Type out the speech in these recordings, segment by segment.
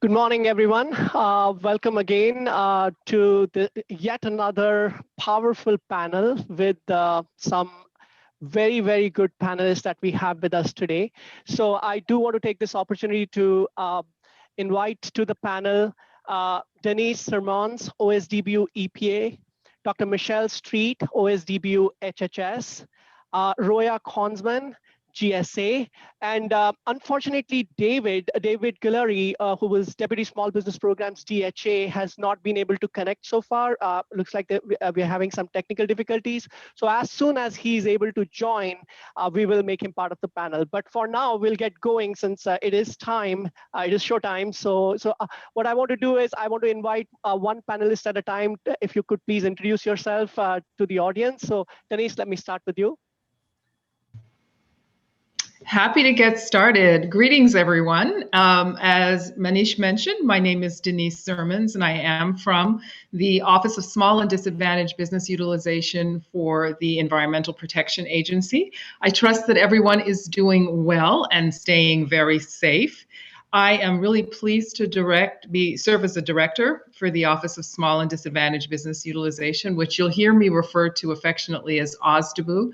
Good morning, everyone. Welcome again to yet another powerful panel with some very, very good panelists that we have with us today. So I do want to take this opportunity to invite to the panel Denise Sermons, OSDBU EPA, Dr. Michelle Street, OSDBU HHS, Roya Konsman, GSA, and unfortunately, David Guillory, who was Deputy Small Business Programs DHA, has not been able to connect so far. Looks like we're having some technical difficulties. So as soon as he's able to join, we will make him part of the panel. But for now, we'll get going since it is time. It is show time. So what I want to do is I want to invite one panelist at a time. If you could please introduce yourself to the audience. So Denise, let me start with you. Happy to get started. Greetings, everyone. As Manish mentioned, my name is Denise Sermons, and I am from the Office of Small and Disadvantaged Business Utilization for the Environmental Protection Agency. I trust that everyone is doing well and staying very safe. I am really pleased to serve as a director for the Office of Small and Disadvantaged Business Utilization, which you'll hear me refer to affectionately as OSDBU.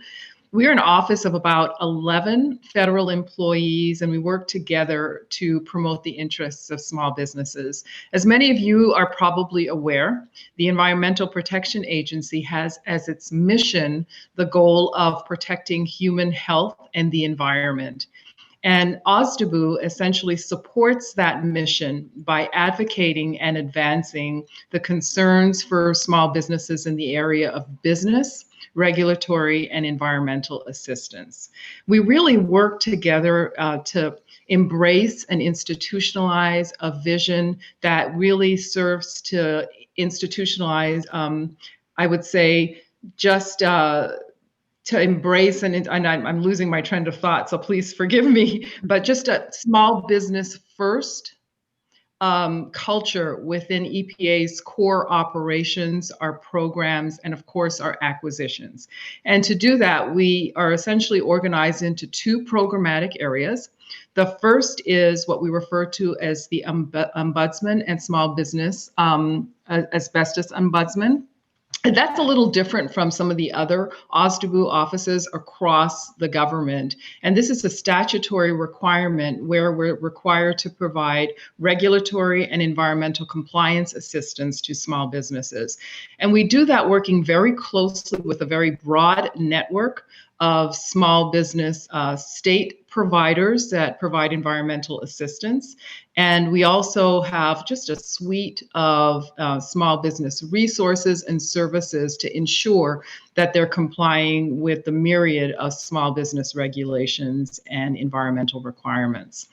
We're an office of about 11 federal employees, and we work together to promote the interests of small businesses. As many of you are probably aware, the Environmental Protection Agency has as its mission the goal of protecting human health and the environment. And OSDBU essentially supports that mission by advocating and advancing the concerns for small businesses in the area of business, regulatory, and environmental assistance. We really work together to embrace and institutionalize a vision that really serves to institutionalize, I would say, just to embrace, and I'm losing my trend of thought, so please forgive me, but just a small business first culture within EPA's core operations, our programs, and of course our acquisitions. And to do that, we are essentially organized into two programmatic areas. The first is what we refer to as the Ombudsman and Small Business Asbestos Ombudsman. And that's a little different from some of the other OSDBU offices across the government. And this is a statutory requirement where we're required to provide regulatory and environmental compliance assistance to small businesses. And we do that working very closely with a very broad network of small business state providers that provide environmental assistance. And we also have just a suite of small business resources and services to ensure that they're complying with the myriad of small business regulations and environmental requirements.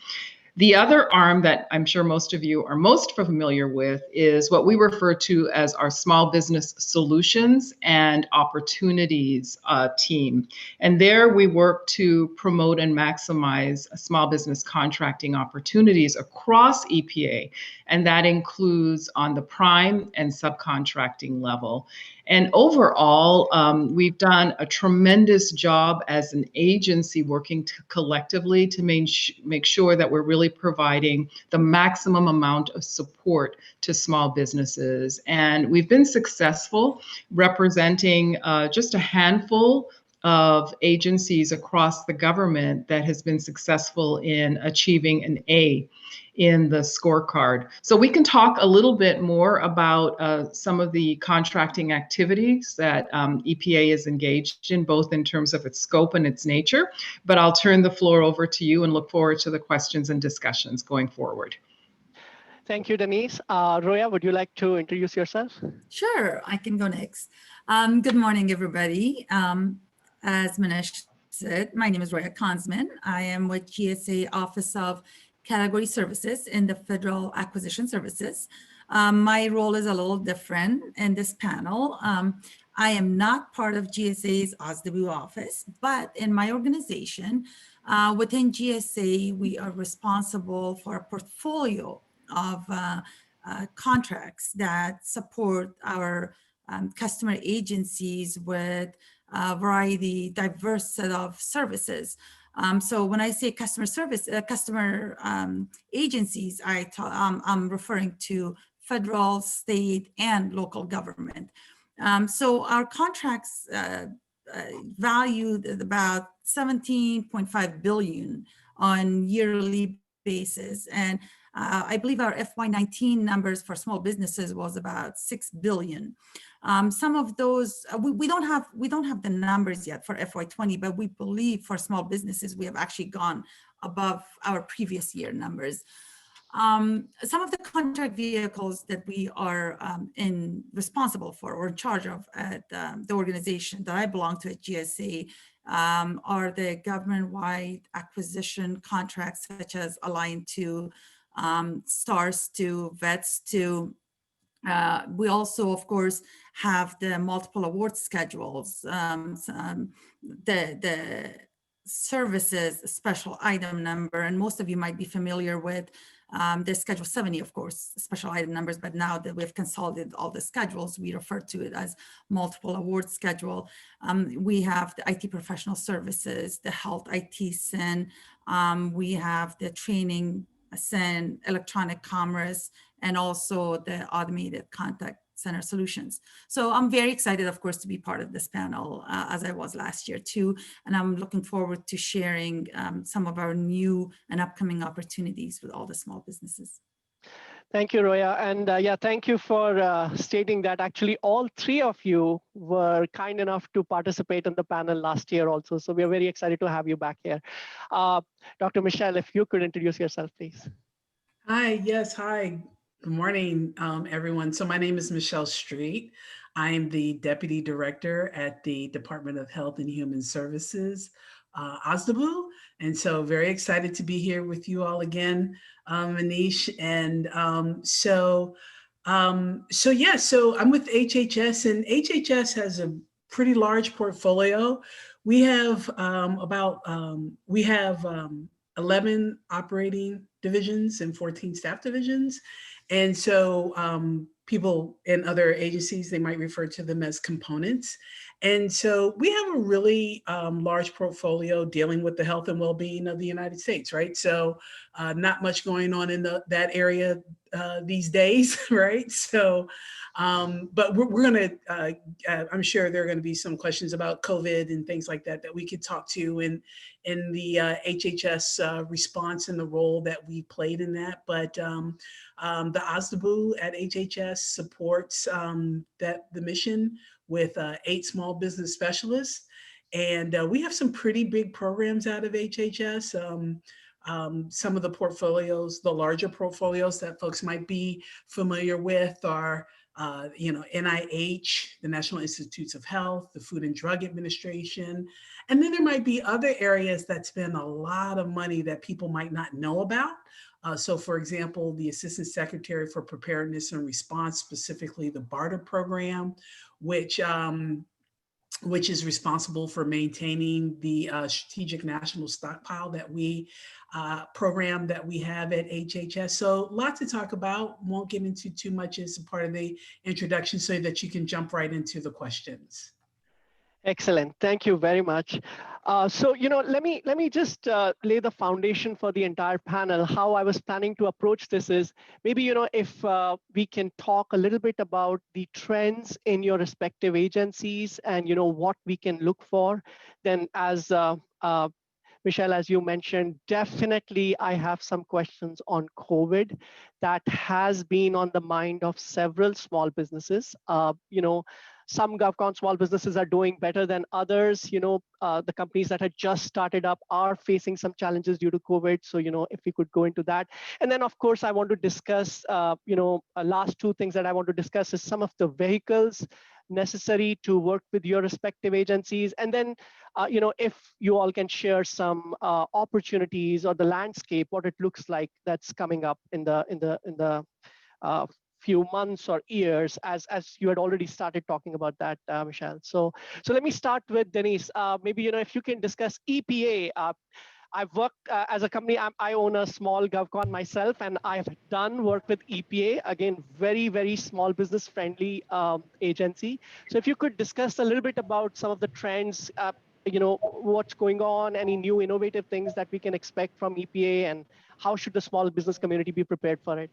The other arm that I'm sure most of you are most familiar with is what we refer to as our Small Business Solutions and Opportunities team. And there we work to promote and maximize small business contracting opportunities across EPA. And that includes on the prime and subcontracting level. And overall, we've done a tremendous job as an agency working collectively to make sure that we're really providing the maximum amount of support to small businesses. And we've been successful representing just a handful of agencies across the government that has been successful in achieving an A in the scorecard. So we can talk a little bit more about some of the contracting activities that EPA is engaged in, both in terms of its scope and its nature. But I'll turn the floor over to you and look forward to the questions and discussions going forward. Thank you, Denise. Roya, would you like to introduce yourself? Sure, I can go next. Good morning, everybody. As Manish said, my name is Roya Konsman. I am with GSA Office of Category Services in the Federal Acquisition Services. My role is a little different in this panel. I am not part of GSA's OSDBU office, but in my organization, within GSA, we are responsible for a portfolio of contracts that support our customer agencies with a diverse set of services. So when I say customer service, customer agencies, I'm referring to federal, state, and local government. So our contracts valued at about 17.5 billion on yearly basis. And I believe our FY19 numbers for small businesses was about 6 billion. Some of those, we don't have the numbers yet for FY20, but we believe for small businesses, we have actually gone above our previous year numbers. Some of the contract vehicles that we are responsible for or in charge of at the organization that I belong to at GSA are the government-wide acquisition contracts such as Align to, STARS to, VETS to. We also, of course, have the multiple award schedules, the services special item number, and most of you might be familiar with the Schedule 70, of course, special item numbers, but now that we've consolidated all the schedules, we refer to it as multiple award schedule. We have the IT professional services, the health IT SIN, we have the training SIN, electronic commerce, and also the automated contact center solutions. So I'm very excited, of course, to be part of this panel, as I was last year too. And I'm looking forward to sharing some of our new and upcoming opportunities with all the small businesses. Thank you, Roya. And yeah, thank you for stating that actually all three of you were kind enough to participate in the panel last year also. So we are very excited to have you back here. Dr. Michelle, if you could introduce yourself, please. Hi, yes, hi. Good morning, everyone. So my name is Michelle Street. I'm the Deputy Director at the Department of Health and Human Services, OSDBU. And so very excited to be here with you all again, Manish. And so I'm with HHS, and HHS has a pretty large portfolio. We have 11 operating divisions and 14 staff divisions. And so people in other agencies, they might refer to them as components. And so we have a really large portfolio dealing with the health and well-being of the United States, right? So not much going on in that area these days, right? So, but we're gonna, I'm sure there are gonna be some questions about COVID and things like that we could talk to in the HHS response and the role that we played in that. But the OSDBU at HHS supports the mission with 8 small business specialists. And we have some pretty big programs out of HHS. Some of the portfolios, the larger portfolios that folks might be familiar with are, NIH, the National Institutes of Health, the Food and Drug Administration. And then there might be other areas that spend a lot of money that people might not know about. So for example, the Assistant Secretary for Preparedness and Response, specifically the BARTER program, which is responsible for maintaining the strategic national stockpile that we program that we have at HHS. So lots to talk about, won't get into too much as a part of the introduction so that you can jump right into the questions. Excellent. Thank you very much. So, let me just lay the foundation for the entire panel. How I was planning to approach this is maybe, if we can talk a little bit about the trends in your respective agencies and, what we can look for. Then as Michelle, as you mentioned, definitely I have some questions on COVID that has been on the mind of several small businesses. Some GovCon small businesses are doing better than others. The companies that had just started up are facing some challenges due to COVID. So, if we could go into that. And then, of course, I want to discuss, last 2 things that I want to discuss is some of the vehicles necessary to work with your respective agencies. And then, if you all can share some opportunities or the landscape, what it looks like that's coming up in the few months or years, as you had already started talking about that, Michelle. So let me start with Denise. Maybe if you can discuss EPA. I've worked as a company. I own a small GovCon myself, and I've done work with EPA. Again, very, very small business friendly agency. So if you could discuss a little bit about some of the trends, what's going on, any new innovative things that we can expect from EPA, and how should the small business community be prepared for it?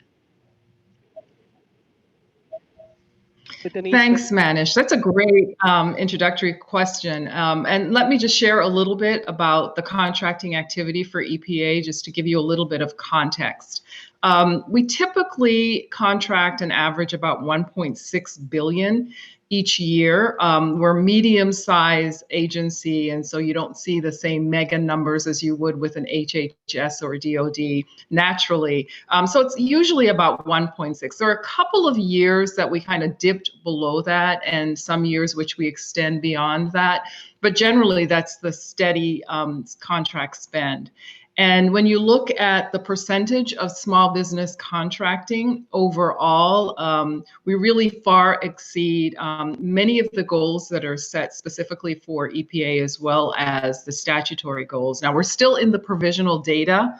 Thanks, Manish. That's a great introductory question. And let me just share a little bit about the contracting activity for EPA, just to give you a little bit of context. We typically contract an average about 1.6 billion each year. We're a medium-sized agency, and so you don't see the same mega numbers as you would with an HHS or DoD naturally. So it's usually about 1.6. There are a couple of years that we kind of dipped below that, and some years which we extend beyond that. But generally, that's the steady contract spend. And when you look at the percentage of small business contracting overall, we really far exceed many of the goals that are set specifically for EPA, as well as the statutory goals. Now, we're still in the provisional data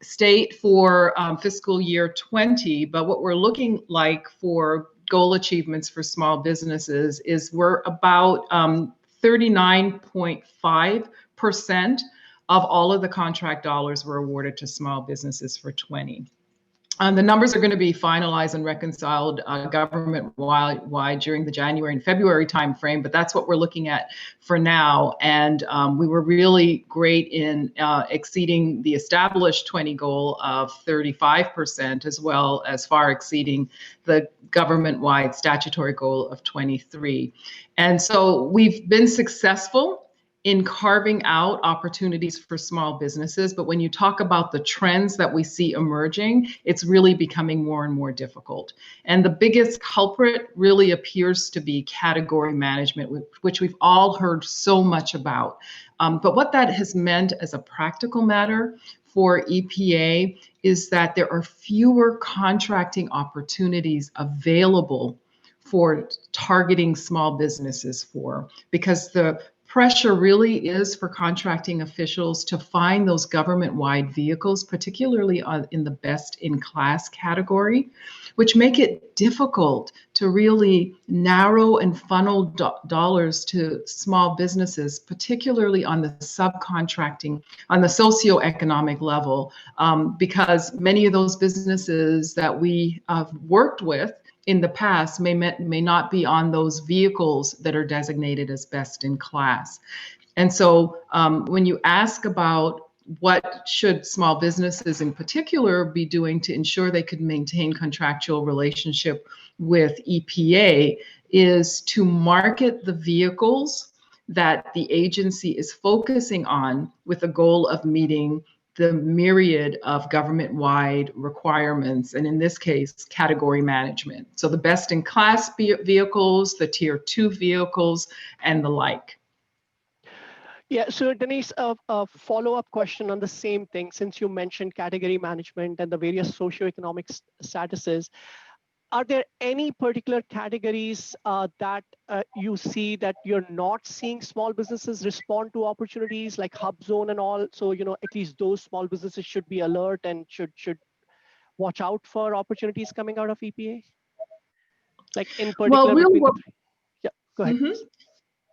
state for fiscal year 20, but what we're looking like for goal achievements for small businesses is we're about 39.5% of all of the contract dollars were awarded to small businesses for 20. The numbers are going to be finalized and reconciled government-wide during the January and February timeframe, but that's what we're looking at for now. And we were really great in exceeding the established 20 goal of 35%, as well as far exceeding the government-wide statutory goal of 23. And so we've been successful in carving out opportunities for small businesses. But when you talk about the trends that we see emerging, it's really becoming more and more difficult. And the biggest culprit really appears to be category management, which we've all heard so much about. But what that has meant as a practical matter for EPA is that there are fewer contracting opportunities available for targeting small businesses because the pressure really is for contracting officials to find those government-wide vehicles, particularly in the best-in-class category, which make it difficult to really narrow and funnel dollars to small businesses, particularly on the subcontracting, on the socioeconomic level, because many of those businesses that we have worked with in the past may not be on those vehicles that are designated as best in class. And so when you ask about what should small businesses in particular be doing to ensure they could maintain contractual relationship with EPA, is to market the vehicles that the agency is focusing on with the goal of meeting the myriad of government-wide requirements, and in this case, category management. So the best-in-class vehicles, the tier 2 vehicles, and the like. Yeah, so Denise, a follow-up question on the same thing, since you mentioned category management and the various socioeconomic statuses. Are there any particular categories that you see that you're not seeing small businesses respond to opportunities like Hub Zone and all? So, at least those small businesses should be alert and should watch out for opportunities coming out of EPA? Like in particular, yeah, go ahead. Mm-hmm.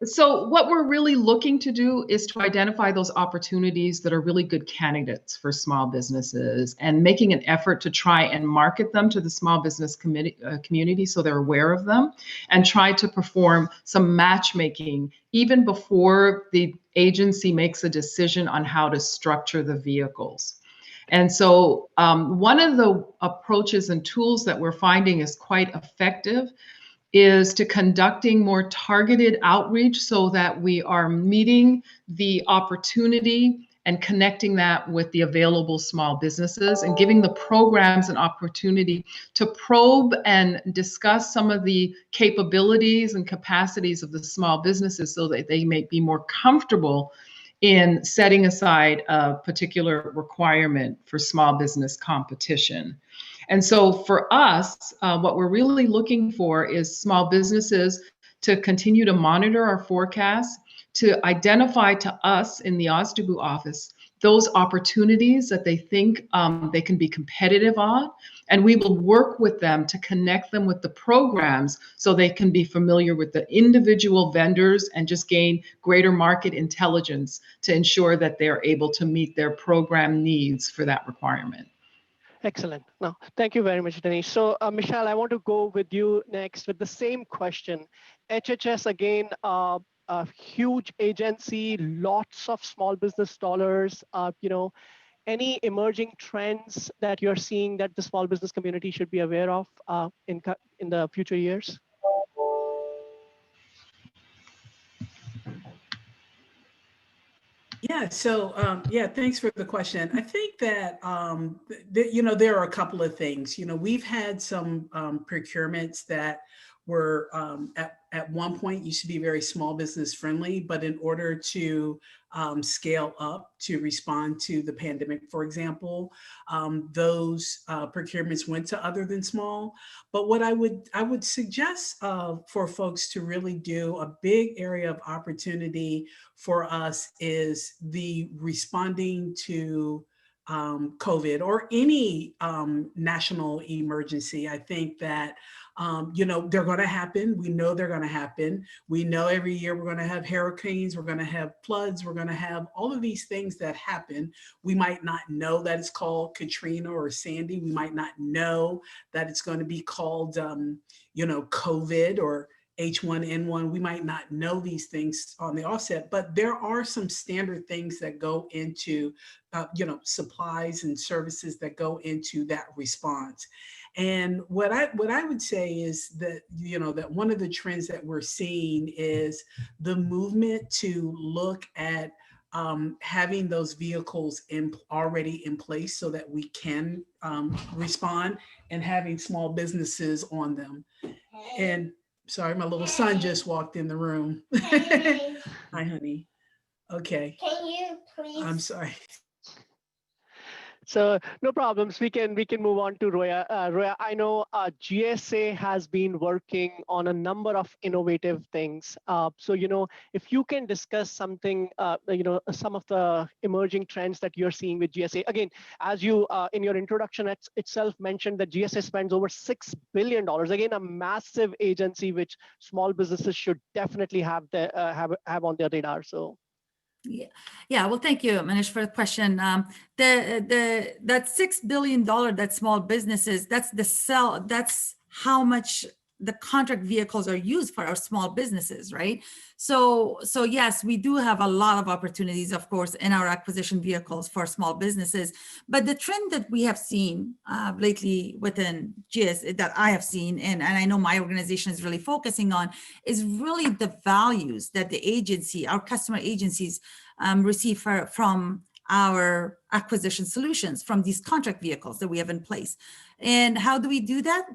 So what we're really looking to do is to identify those opportunities that are really good candidates for small businesses and making an effort to try and market them to the small business community so they're aware of them, and try to perform some matchmaking even before the agency makes a decision on how to structure the vehicles. And so one of the approaches and tools that we're finding is quite effective is to conducting more targeted outreach so that we are meeting the opportunity and connecting that with the available small businesses and giving the programs an opportunity to probe and discuss some of the capabilities and capacities of the small businesses so that they may be more comfortable in setting aside a particular requirement for small business competition. And so for us, what we're really looking for is small businesses to continue to monitor our forecasts, to identify to us in the OSDBU office those opportunities that they think they can be competitive on, and we will work with them to connect them with the programs so they can be familiar with the individual vendors and just gain greater market intelligence to ensure that they're able to meet their program needs for that requirement. Excellent. No, thank you very much, Denise. So, Michelle, I want to go with you next with the same question. HHS, again, a huge agency, lots of small business dollars. Any emerging trends that you're seeing that the small business community should be aware of in the future years? Yeah, so yeah, thanks for the question. I think that there are a couple of things. We've had some procurements that were at one point used to be very small business friendly, but in order to scale up to respond to the pandemic, for example, those procurements went to other than small. But what I would suggest for folks to really do, a big area of opportunity for us is the responding to COVID or any national emergency. I think that, they're going to happen. We know they're going to happen. We know every year we're going to have hurricanes, we're going to have floods, we're going to have all of these things that happen. We might not know that it's called Katrina or Sandy. We might not know that it's going to be called, COVID or H1N1. We might not know these things on the offset, but there are some standard things that go into, supplies and services that go into that response. And what I would say is that, that one of the trends that we're seeing is the movement to look at having those vehicles already in place so that we can respond, and having small businesses on them. And sorry, my little son just walked in the room. Hi, honey. Okay. Can you please? I'm sorry. So no problems. We can move on to Roya. Roya, I know GSA has been working on a number of innovative things. So if you can discuss something, some of the emerging trends that you're seeing with GSA. Again, as you in your introduction itself mentioned that GSA spends over $6 billion. Again, a massive agency which small businesses should definitely have have on their radar. So. Yeah. Well, thank you, Manish, for the question. That $6 billion that small businesses, that's how much the contract vehicles are used for our small businesses, right? So yes, we do have a lot of opportunities, of course, in our acquisition vehicles for small businesses. But the trend that we have seen lately within GS that I have seen, and I know my organization is really focusing on, is really the values that the agency, our customer agencies, receive from our acquisition solutions, from these contract vehicles that we have in place. And how do we do that?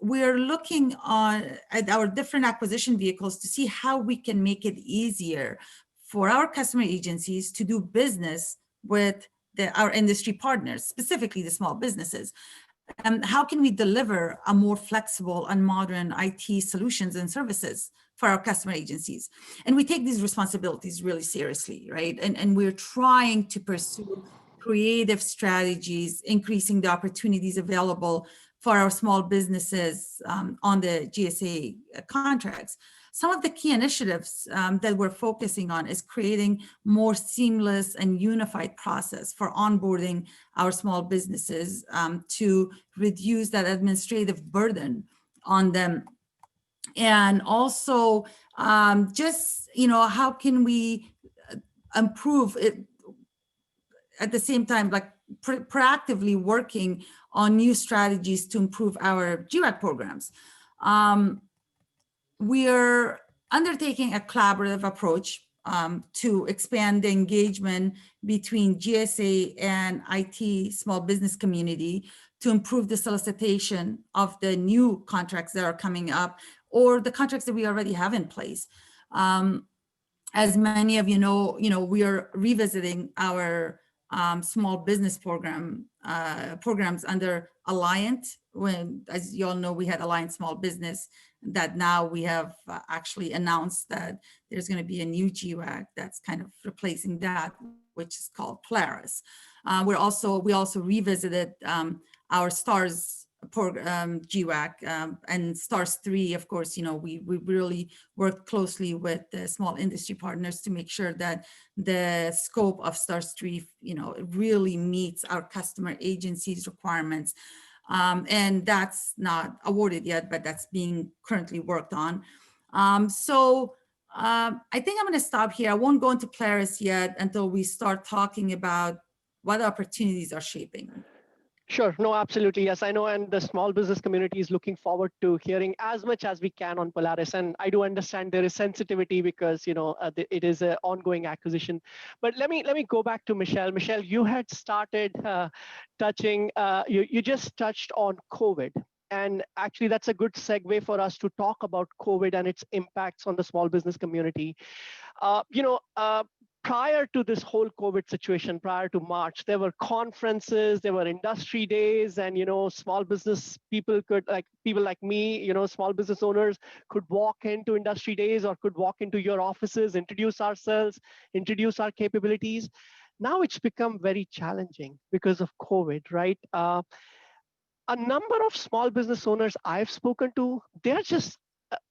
We're looking at our different acquisition vehicles to see how we can make it easier for our customer agencies to do business with our industry partners, specifically the small businesses. How can we deliver a more flexible and modern IT solutions and services for our customer agencies? And we take these responsibilities really seriously, right? And we're trying to pursue creative strategies, increasing the opportunities available for our small businesses on the GSA contracts. Some of the key initiatives that we're focusing on is creating more seamless and unified process for onboarding our small businesses to reduce that administrative burden on them. And also just, how can we improve it at the same time, like proactively working on new strategies to improve our GWAC programs. We are undertaking a collaborative approach to expand the engagement between GSA and IT small business community to improve the solicitation of the new contracts that are coming up or the contracts that we already have in place. As many of you know, we are revisiting our small business programs under Alliant. When, as you all know, we had Alliant Small Business, that now we have actually announced that there's going to be a new GWAC that's kind of replacing that. which is called Polaris. We also revisited our STARS program, GWAC, and STARS 3. Of course, we really worked closely with the small industry partners to make sure that the scope of STARS 3, really meets our customer agencies' requirements. And that's not awarded yet, but that's being currently worked on. I think I'm going to stop here. I won't go into Polaris yet until we start talking about what opportunities are shaping. Sure. No, absolutely. Yes, I know. And the small business community is looking forward to hearing as much as we can on Polaris. And I do understand there is sensitivity because, it is an ongoing acquisition. But let me go back to Michelle. Michelle, you had started touching, you just touched on COVID. And actually, that's a good segue for us to talk about COVID and its impacts on the small business community. Prior to this whole COVID situation, prior to March, there were conferences, there were industry days, and small business people could, like people like me, small business owners could walk into industry days or could walk into your offices, introduce ourselves, introduce our capabilities. Now it's become very challenging because of COVID, right? A number of small business owners I've spoken to, they're just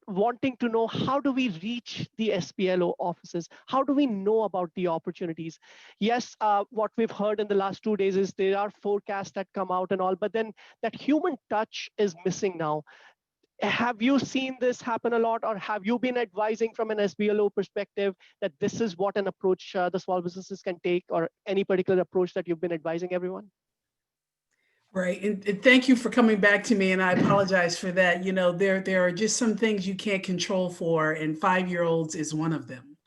wanting to know, how do we reach the SPLO offices? How do we know about the opportunities? Yes, what we've heard in the last 2 days is there are forecasts that come out and all, but then that human touch is missing now. Have you seen this happen a lot, or have you been advising from an SBLO perspective that this is what an approach the small businesses can take, or any particular approach that you've been advising everyone? Right. And thank you for coming back to me. And I apologize for that. There are just some things you can't control for, and 5-year-olds is one of them.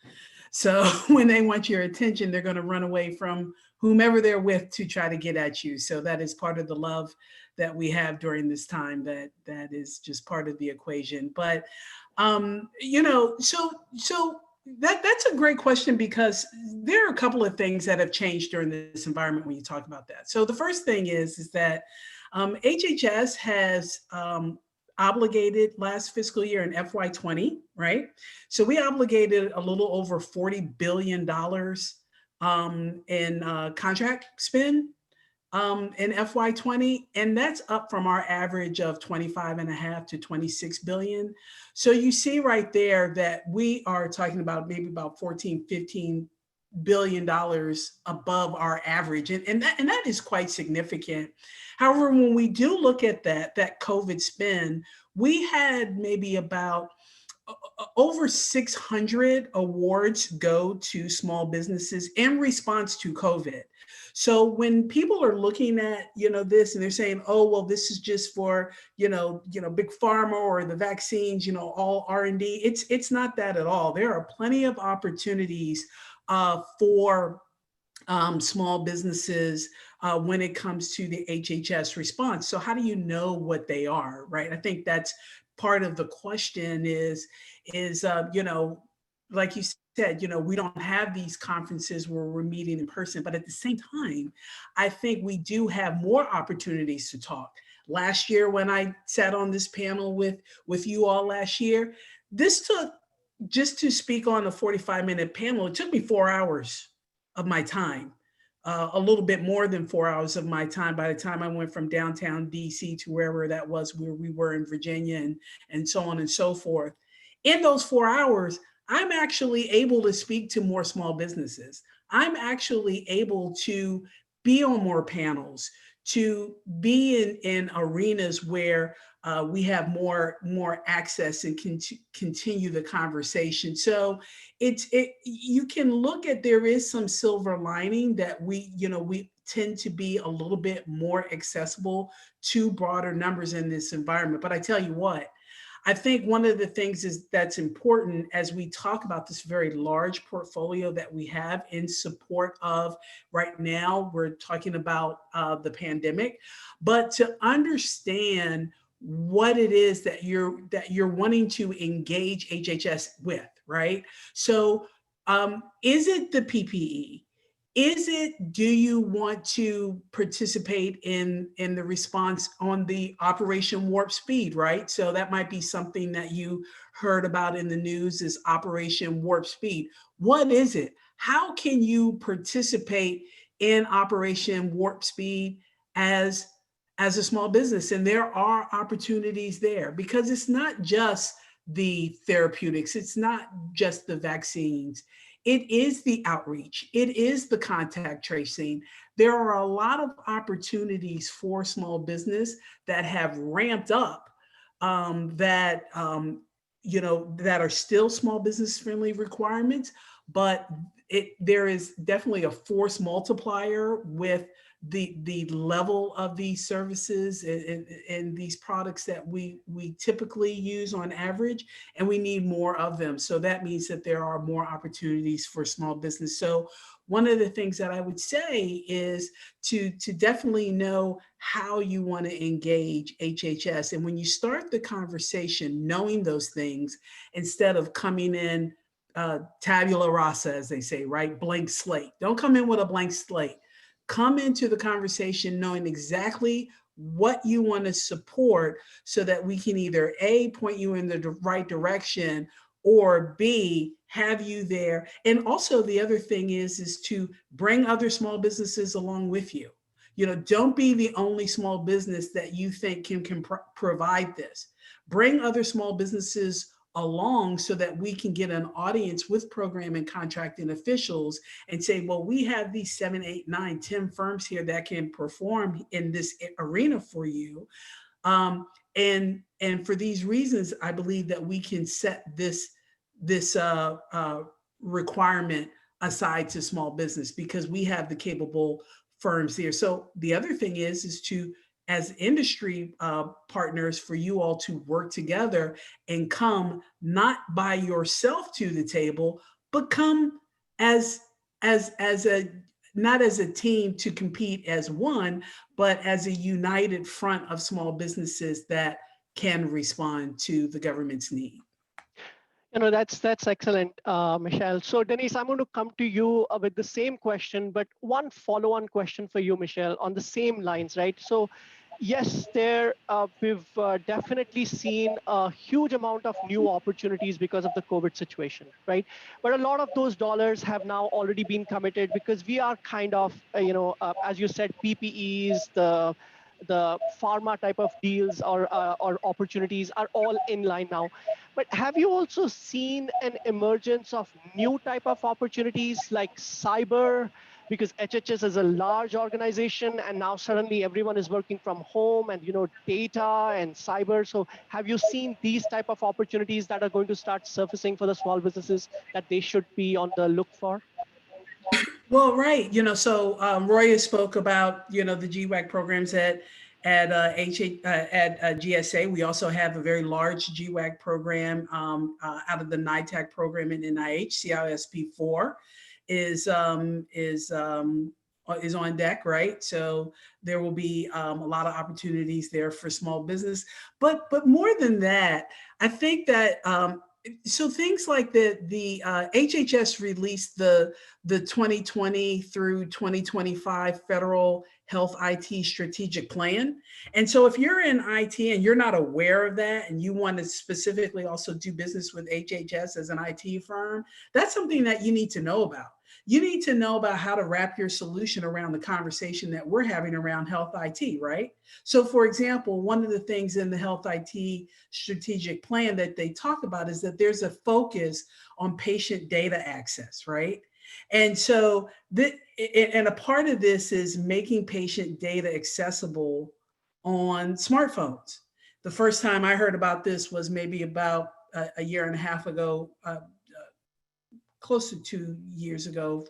So when they want your attention, they're going to run away from whomever they're with to try to get at you. So that is part of the love that we have during this time. That is just part of the equation. But that's a great question, because there are a couple of things that have changed during this environment when you talk about that. So the first thing is that HHS has obligated last fiscal year in FY20, right? So we obligated a little over $40 billion in contract spend in FY20, and that's up from our average of 25.5 to 26 billion. So you see right there that we are talking about maybe about 14, 15 billion dollars above our average, and that is quite significant. However, when we do look at that COVID spend, we had maybe about over 600 awards go to small businesses in response to COVID. So when people are looking at, this, and they're saying, oh, well, this is just for, big pharma or the vaccines, all R&D, it's not that at all. There are plenty of opportunities for small businesses when it comes to the HHS response. So how do you know what they are, right? I think that's part of the question is like you said, we don't have these conferences where we're meeting in person, but at the same time, I think we do have more opportunities to talk. Last year, when I sat on this panel with you all last year, this took, just to speak on a 45-minute panel, it took me 4 hours of my time, a little bit more than 4 hours of my time by the time I went from downtown DC to wherever that was, where we were in Virginia, and so on and so forth. In those 4 hours, I'm actually able to speak to more small businesses. I'm actually able to be on more panels, to be in arenas where we have more access and continue the conversation. So you can look at, there is some silver lining that we tend to be a little bit more accessible to broader numbers in this environment. But I tell you what, I think one of the things that's important as we talk about this very large portfolio that we have in support of, right now, we're talking about the pandemic, but to understand what it is that you're wanting to engage HHS with, right? So is it the PPE? Do you want to participate in the response on the Operation Warp Speed, right? So that might be something that you heard about in the news, is Operation Warp Speed. What is it? how can you participate in Operation Warp Speed as a small business? And there are opportunities there, because it's not just the therapeutics, it's not just the vaccines. It is the outreach, it is the contact tracing. There are a lot of opportunities for small business that have ramped up, that that are still small business friendly requirements, but there is definitely a force multiplier with the level of these services and these products that we typically use on average, and we need more of them. So that means that there are more opportunities for small business. So one of the things that I would say is to definitely know how you want to engage HHS. And when you start the conversation knowing those things, instead of coming in tabula rasa, as they say, right? Blank slate. Don't come in with a blank slate. Come into the conversation knowing exactly what you want to support, so that we can either A, point you in the right direction, or B, have you there. And also the other thing is to bring other small businesses along with you. Don't be the only small business that you think can provide this. Bring other small businesses along, so that we can get an audience with program and contracting officials and say, well, we have these 7, 8, 9, 10 firms here that can perform in this arena for you. And for these reasons, I believe that we can set this requirement aside to small business, because we have the capable firms here. So the other thing is to, as industry partners, for you all to work together and come not by yourself to the table, but come as a, not as a team to compete as one, but as a united front of small businesses that can respond to the government's need. That's excellent, Michelle. So Denise, I'm going to come to you with the same question, but one follow-on question for you, Michelle, on the same lines, right? So yes, we've definitely seen a huge amount of new opportunities because of the COVID situation, right? But a lot of those dollars have now already been committed, because we are kind of, as you said, PPEs, the pharma type of deals or opportunities are all in line now. But have you also seen an emergence of new type of opportunities like cyber? Because HHS is a large organization, and now suddenly everyone is working from home, and data and cyber. So have you seen these type of opportunities that are going to start surfacing for the small businesses that they should be on the look for? Well, right. So Roya spoke about, the GWAC programs at GSA. We also have a very large GWAC program out of the NITAC program in NIH. CISP4 is on deck, right? So there will be a lot of opportunities there for small business. But more than that, I think that so things like the HHS released the 2020 through 2025 Federal Health IT Strategic Plan. And so if you're in IT and you're not aware of that, and you want to specifically also do business with HHS as an IT firm, that's something that you need to know about. You need to know about how to wrap your solution around the conversation that we're having around health IT, right? So for example, one of the things in the health IT strategic plan that they talk about is that there's a focus on patient data access, right? And so, and a part of this is making patient data accessible on smartphones. The first time I heard about this was maybe about a year and a half ago, close to 2 years ago,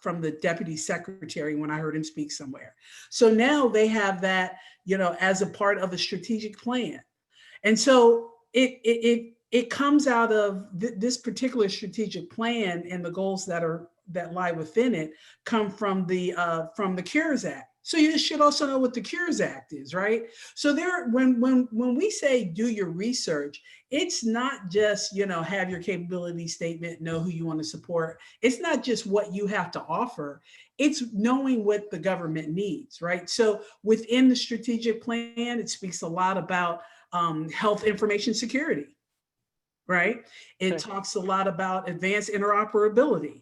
from the deputy secretary when I heard him speak somewhere. So now they have that, as a part of a strategic plan. And so it comes out of this particular strategic plan, and the goals that lie within it come from the Cures Act. So you should also know what the Cures Act is, right? So when we say do your research, it's not just, have your capability statement, know who you want to support. It's not just what you have to offer. It's knowing what the government needs, right? So within the strategic plan, it speaks a lot about health information security, right? It talks a lot about advanced interoperability.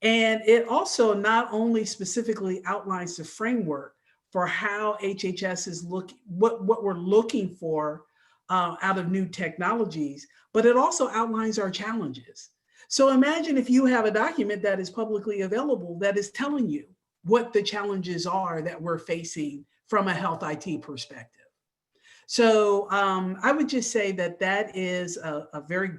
And it also not only specifically outlines the framework for how HHS is what we're looking for out of new technologies, but it also outlines our challenges. So imagine if you have a document that is publicly available that is telling you what the challenges are that we're facing from a health IT perspective. So I would just say that that is a very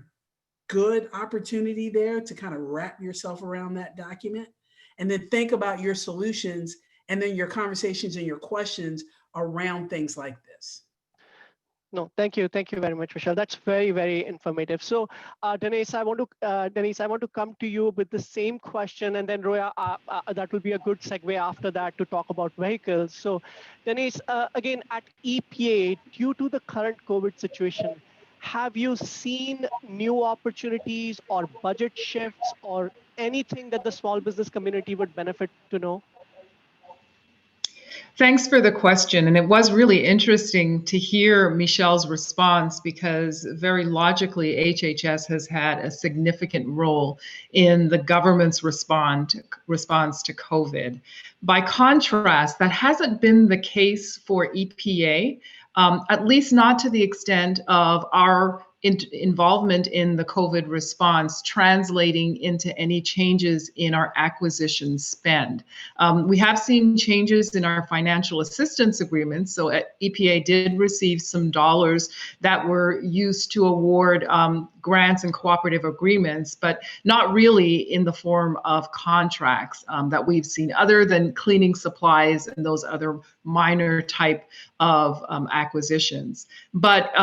good opportunity there to kind of wrap yourself around that document and then think about your solutions and then your conversations and your questions around things like this. No, thank you. Thank you very much, Michelle. That's very, very informative. So, Denise, I want to come to you with the same question, and then Roya, that will be a good segue after that to talk about vehicles. So, Denise, again, at EPA, due to the current COVID situation, have you seen new opportunities or budget shifts or anything that the small business community would benefit to know? Thanks for the question. And it was really interesting to hear Michelle's response because very logically, HHS has had a significant role in the government's response to COVID. By contrast, that hasn't been the case for EPA, at least not to the extent of our involvement in the COVID response translating into any changes in our acquisition spend. We have seen changes in our financial assistance agreements. So EPA did receive some dollars that were used to award grants and cooperative agreements, but not really in the form of contracts that we've seen, other than cleaning supplies and those other minor type of acquisitions. But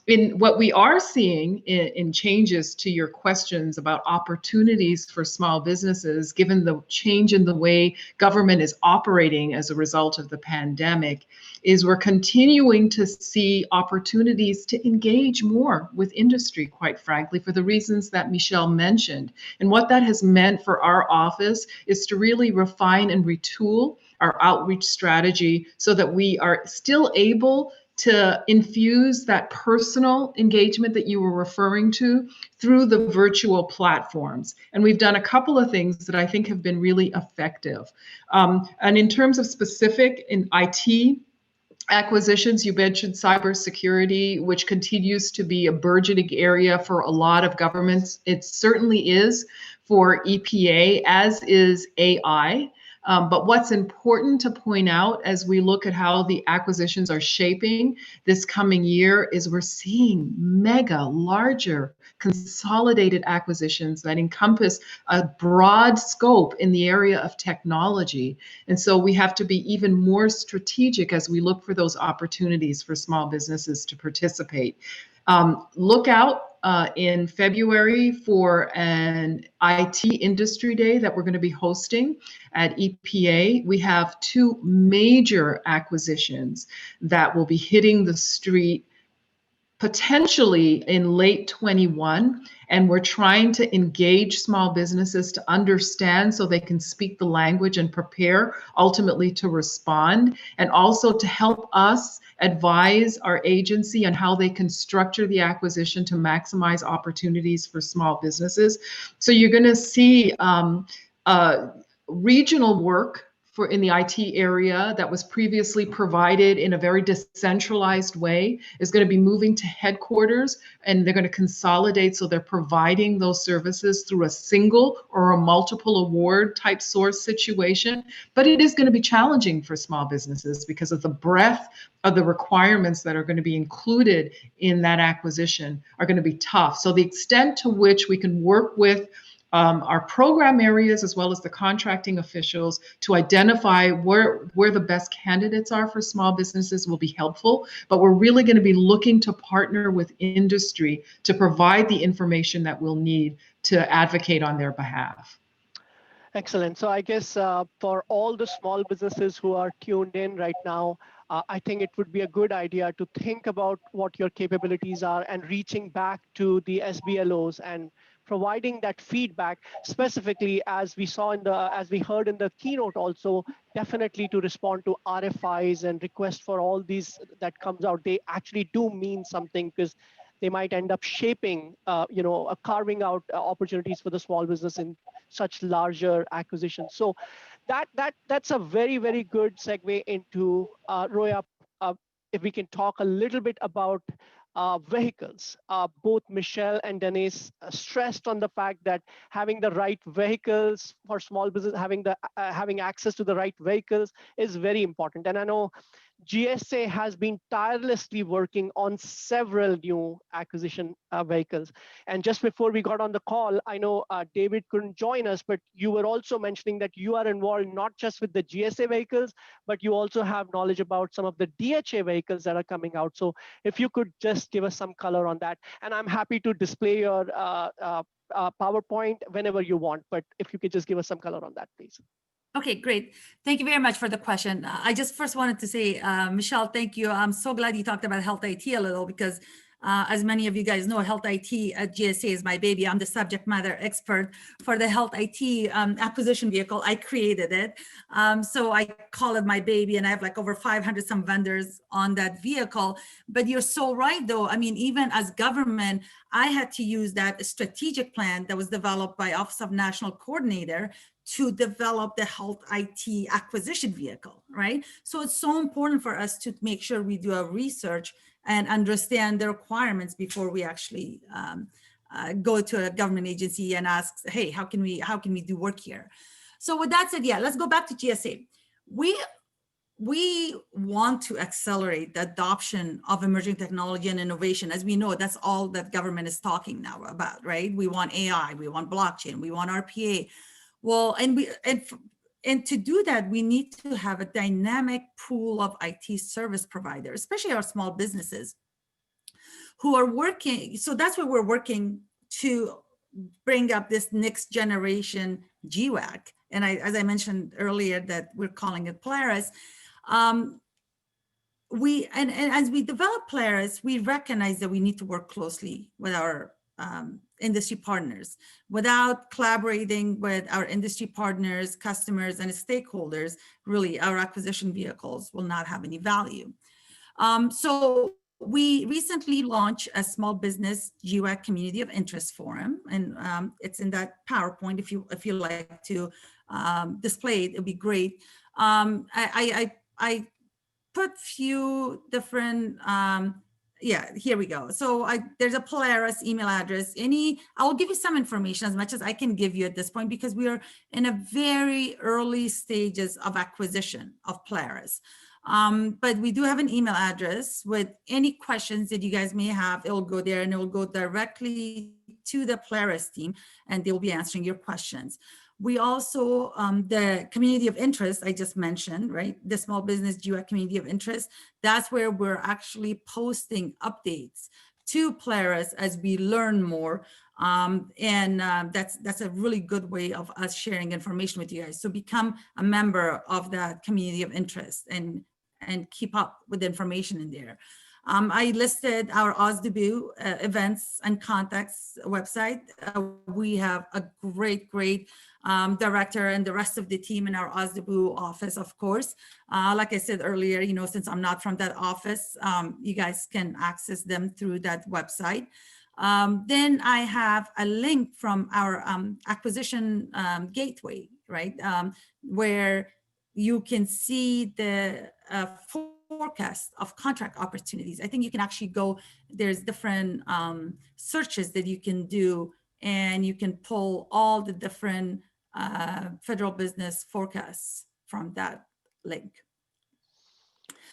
in what we are seeing in changes to your questions about opportunities for small businesses, given the change in the way government is operating as a result of the pandemic, is we're continuing to see opportunities to engage more with industry, quite frankly, for the reasons that Michelle mentioned. And what that has meant for our office is to really refine and retool our outreach strategy so that we are still able to infuse that personal engagement that you were referring to through the virtual platforms. And we've done a couple of things that I think have been really effective. And in terms of specific in IT, acquisitions, you mentioned cybersecurity, which continues to be a burgeoning area for a lot of governments. It certainly is for EPA, as is AI. But what's important to point out as we look at how the acquisitions are shaping this coming year is we're seeing mega, larger, consolidated acquisitions that encompass a broad scope in the area of technology. And so we have to be even more strategic as we look for those opportunities for small businesses to participate. Look out in February for an IT industry day that we're going to be hosting at EPA. We have two major acquisitions that will be hitting the street potentially in late 21, and we're trying to engage small businesses to understand so they can speak the language and prepare ultimately to respond, and also to help us advise our agency on how they can structure the acquisition to maximize opportunities for small businesses. So you're going to see regional work in the IT area that was previously provided in a very decentralized way is going to be moving to headquarters, and they're going to consolidate so they're providing those services through a single or a multiple award type source situation. But it is going to be challenging for small businesses because of the breadth of the requirements that are going to be included in that acquisition are going to be tough. So the extent to which we can work with our program areas as well as the contracting officials to identify where the best candidates are for small businesses will be helpful. But we're really going to be looking to partner with industry to provide the information that we'll need to advocate on their behalf. Excellent. So I guess for all the small businesses who are tuned in right now, I think it would be a good idea to think about what your capabilities are and reaching back to the SBLOs and providing that feedback, specifically as we heard in the keynote also, definitely to respond to RFIs and requests for all these that comes out. They actually do mean something because they might end up shaping, carving out opportunities for the small business in such larger acquisitions. So that's a very, very good segue into Roya. Uh, if we can talk a little bit about vehicles. Both Michelle and Denise stressed on the fact that having the right vehicles for small business, having access to the right vehicles is very important. And I know GSA has been tirelessly working on several new acquisition vehicles. And just before we got on the call, I know David couldn't join us, but you were also mentioning that you are involved not just with the GSA vehicles, but you also have knowledge about some of the DHA vehicles that are coming out. So if you could just give us some color on that. And I'm happy to display your PowerPoint whenever you want, but if you could just give us some color on that, please. Okay, great. Thank you very much for the question. I just first wanted to say, Michelle, thank you. I'm so glad you talked about health IT a little because as many of you guys know, health IT at GSA is my baby. I'm the subject matter expert for the health IT acquisition vehicle. I created it. So I call it my baby, and I have like over 500 some vendors on that vehicle. But you're so right though. I mean, even as government, I had to use that strategic plan that was developed by Office of National Coordinator to develop the health IT acquisition vehicle, right? So it's so important for us to make sure we do our research and understand the requirements before we actually go to a government agency and ask, hey, how can we do work here? So with that said, yeah, let's go back to GSA. We want to accelerate the adoption of emerging technology and innovation. As we know, that's all that government is talking now about, right? We want AI, we want blockchain, we want RPA. Well, and to do that, we need to have a dynamic pool of IT service providers, especially our small businesses who are working. So that's why we're working to bring up this next generation GWAC. And as I mentioned earlier, that we're calling it Polaris. And as we develop Polaris, we recognize that we need to work closely with our industry partners. Without collaborating with our industry partners, customers, and stakeholders, really our acquisition vehicles will not have any value. So we recently launched a small business GWAC community of interest forum, and it's in that PowerPoint. If you like to display it, it'd be great. I put few different yeah, here we go. So there's a Polaris email address. I will give you some information as much as I can give you at this point because we are in a very early stages of acquisition of Polaris. But we do have an email address with any questions that you guys may have. It will go there and it will go directly to the Polaris team and they will be answering your questions. We also, the community of interest I just mentioned, right? The small business GWAC community of interest, that's where we're actually posting updates to Polaris as we learn more. That's a really good way of us sharing information with you guys. So become a member of that community of interest and keep up with the information in there. I listed our OSDBU events and contacts website. We have a great director and the rest of the team in our OSDBU office, of course. Like I said earlier, since I'm not from that office, you guys can access them through that website. Then I have a link from our acquisition gateway, right? Where you can see the forecast of contract opportunities. I think you can actually go, there's different searches that you can do and you can pull all the different federal business forecasts from that link.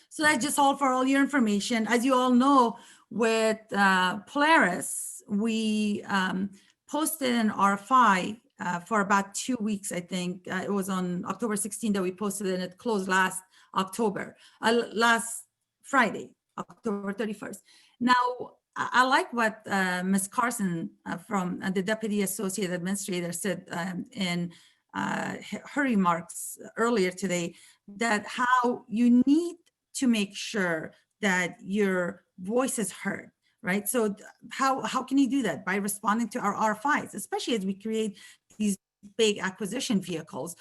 So that's just all for all your information. As you all know, with Polaris, we posted an RFI for about 2 weeks, I think. It was on October 16th that we posted it and it closed last Friday, October 31st. Now, I like what Ms. Carson from the Deputy Associate Administrator said in her remarks earlier today, that how you need to make sure that your voice is heard, right? So how can you do that? By responding to our RFIs, especially as we create these big acquisition vehicles,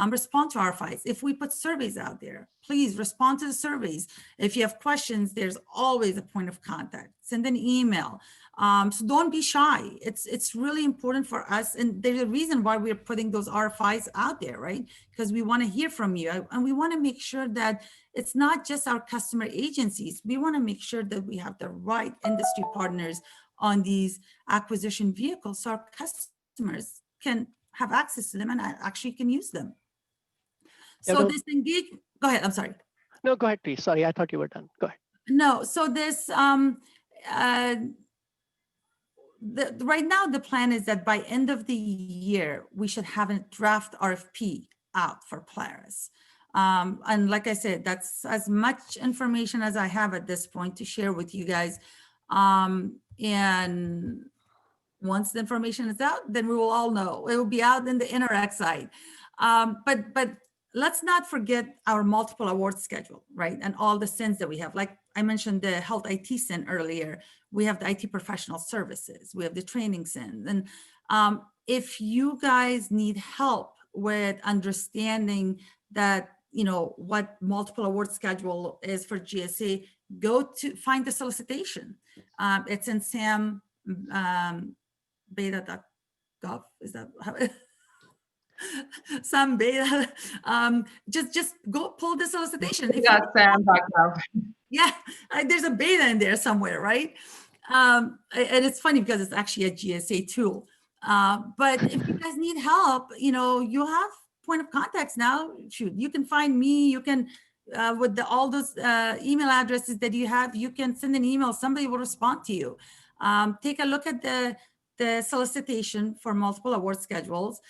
respond to RFIs. If we put surveys out there, please respond to the surveys. If you have questions, there's always a point of contact. Send an email. So don't be shy. It's really important for us. And there's a reason why we're putting those RFIs out there, right? Because we want to hear from you. And we want to make sure that it's not just our customer agencies. We want to make sure that we have the right industry partners on these acquisition vehicles so our customers can have access to them and actually can use them. So this engage, go ahead, I'm sorry. No, go ahead, please. Sorry, I thought you were done. Go ahead. No, so this, right now the plan is that by end of the year, we should have a draft RFP out for Polaris. And like I said, that's as much information as I have at this point to share with you guys. And once the information is out, then we will all know. It will be out in the Interact site. But let's not forget our multiple awards schedule, right? And all the SINs that we have. Like I mentioned the health IT SIN earlier. We have the IT professional services. We have the training SIN. And if you guys need help with understanding that, you know, what multiple award schedule is for GSA, go to find the solicitation. It's in SAM beta.gov. Is that how some beta? Just go pull the solicitation. Sam.gov. Yeah, there's a beta in there somewhere, right? And it's funny because it's actually a GSA tool. But if you guys need help, you know, you have point of contacts now. Shoot, you can find me. You can, with all those email addresses that you have, you can send an email. Somebody will respond to you. Take a look at the solicitation for multiple award schedules.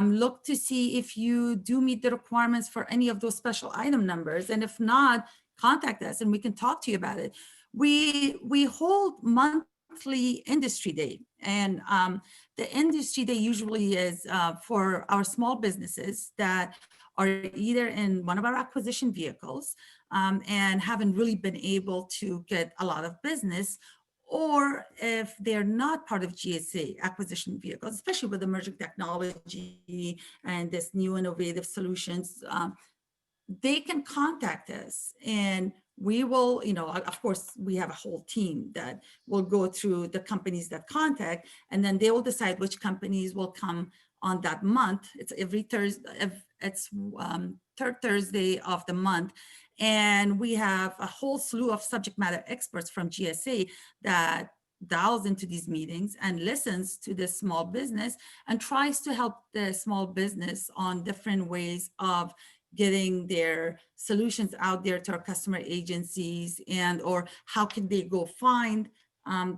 Look to see if you do meet the requirements for any of those special item numbers. And if not, contact us and we can talk to you about it. We hold monthly industry day, and the industry day usually is for our small businesses that are either in one of our acquisition vehicles and haven't really been able to get a lot of business, or if they're not part of GSA acquisition vehicles, especially with emerging technology and this new innovative solutions, they can contact us and we will, you know, of course, we have a whole team that will go through the companies that contact, and then they will decide which companies will come on that month. It's every Thursday, it's third Thursday of the month. And we have a whole slew of subject matter experts from GSA that dials into these meetings and listens to the small business and tries to help the small business on different ways of getting their solutions out there to our customer agencies, and or how can they go find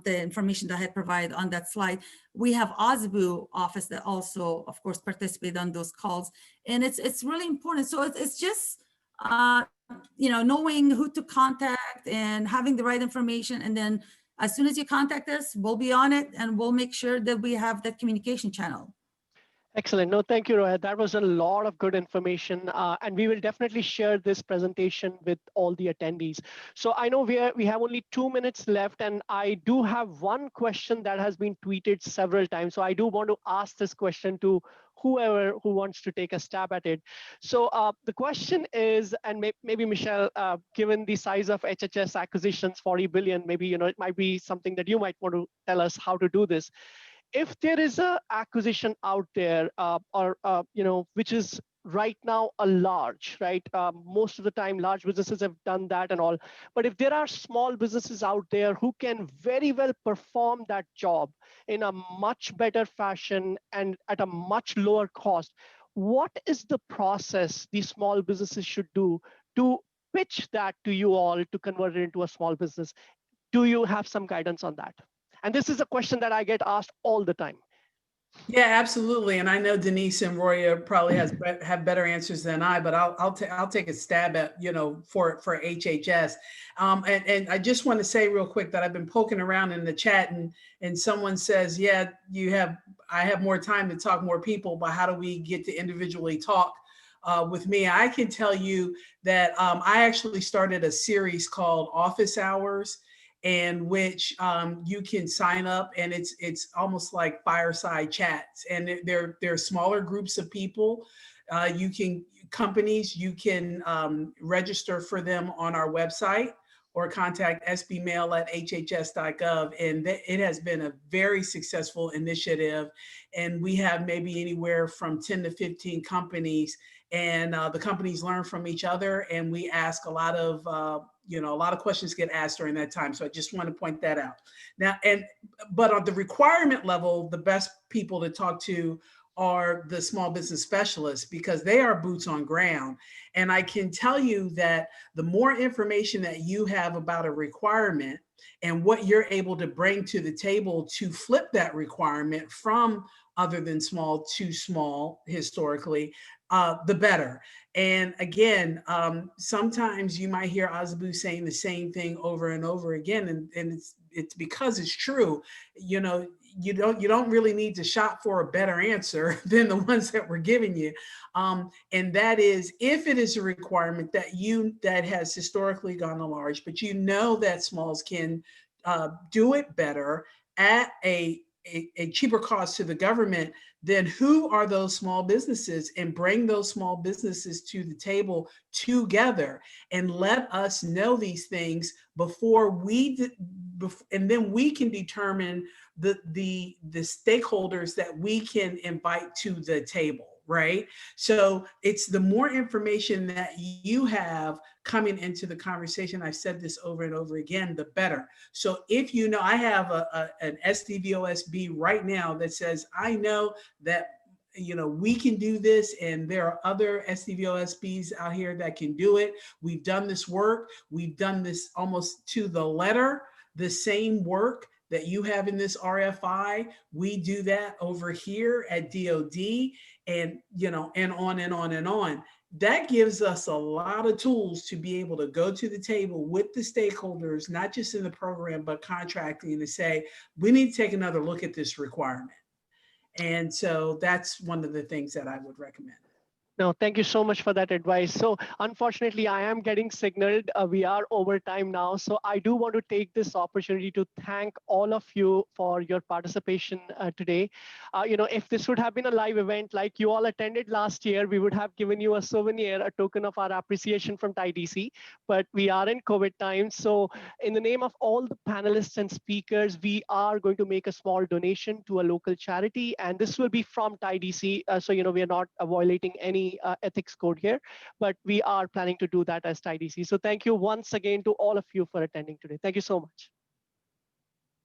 the information that I had provided on that slide. We have Osbu office that also, of course, participate on those calls, and it's really important. So it's just you know, knowing who to contact and having the right information, and then as soon as you contact us, we'll be on it and we'll make sure that we have that communication channel. Excellent. No, thank you, Rohit. That was a lot of good information, and we will definitely share this presentation with all the attendees. So I know we have only 2 minutes left, and I do have one question that has been tweeted several times. So I do want to ask this question to whoever who wants to take a stab at it. So the question is, and maybe Michelle, given the size of HHS acquisitions, 40 billion, maybe, you know, it might be something that you might want to tell us how to do this. If there is a acquisition out there, you know, which is right now a large, right? Most of the time, large businesses have done that and all. But if there are small businesses out there who can very well perform that job in a much better fashion and at a much lower cost, what is the process these small businesses should do to pitch that to you all to convert it into a small business? Do you have some guidance on that? And this is a question that I get asked all the time. Yeah, absolutely. And I know Denise and Roya probably have better answers than I, but I'll take a stab at, you know, for HHS. And I just want to say real quick that I've been poking around in the chat, and someone says, yeah, I have more time to talk more people, but how do we get to individually talk with me? I can tell you that I actually started a series called Office Hours. in which you can sign up, and it's almost like fireside chats, and they're smaller groups of people. You can companies you can register for them on our website or contact sbmail@hhs.gov. And it has been a very successful initiative. And we have maybe anywhere from 10 to 15 companies, and the companies learn from each other. And we ask a lot of, a lot of questions get asked during that time. So I just want to point that out. Now, but on the requirement level, the best people to talk to are the small business specialists, because they are boots on ground. And I can tell you that the more information that you have about a requirement and what you're able to bring to the table to flip that requirement from other than small to small historically, the better. And again, sometimes you might hear Azabu saying the same thing over and over again, and it's because it's true. You don't really need to shop for a better answer than the ones that we're giving you. And that is, if it is a requirement that has historically gone to large, but you know that smalls can do it better at a cheaper cost to the government, then who are those small businesses? And bring those small businesses to the table together and let us know these things and then we can determine the stakeholders that we can invite to the table. Right. So it's the more information that you have coming into the conversation, I've said this over and over again, the better. So if I have an SDVOSB right now that says, I know that we can do this, and there are other SDVOSBs out here that can do it. We've done this work. We've done this almost to the letter, the same work that you have in this RFI. We do that over here at DOD, and and on and on and on. That gives us a lot of tools to be able to go to the table with the stakeholders, not just in the program, but contracting, to say, we need to take another look at this requirement. And so that's one of the things that I would recommend. No, thank you so much for that advice. So unfortunately, I am getting signaled. We are over time now. So I do want to take this opportunity to thank all of you for your participation today. If this would have been a live event like you all attended last year, we would have given you a souvenir, a token of our appreciation from TIDC. But we are in COVID times. So in the name of all the panelists and speakers, we are going to make a small donation to a local charity. And this will be from TIDC. So we are not violating any ethics code here, but we are planning to do that as TIDC. So thank you once again to all of you for attending today. Thank you so much.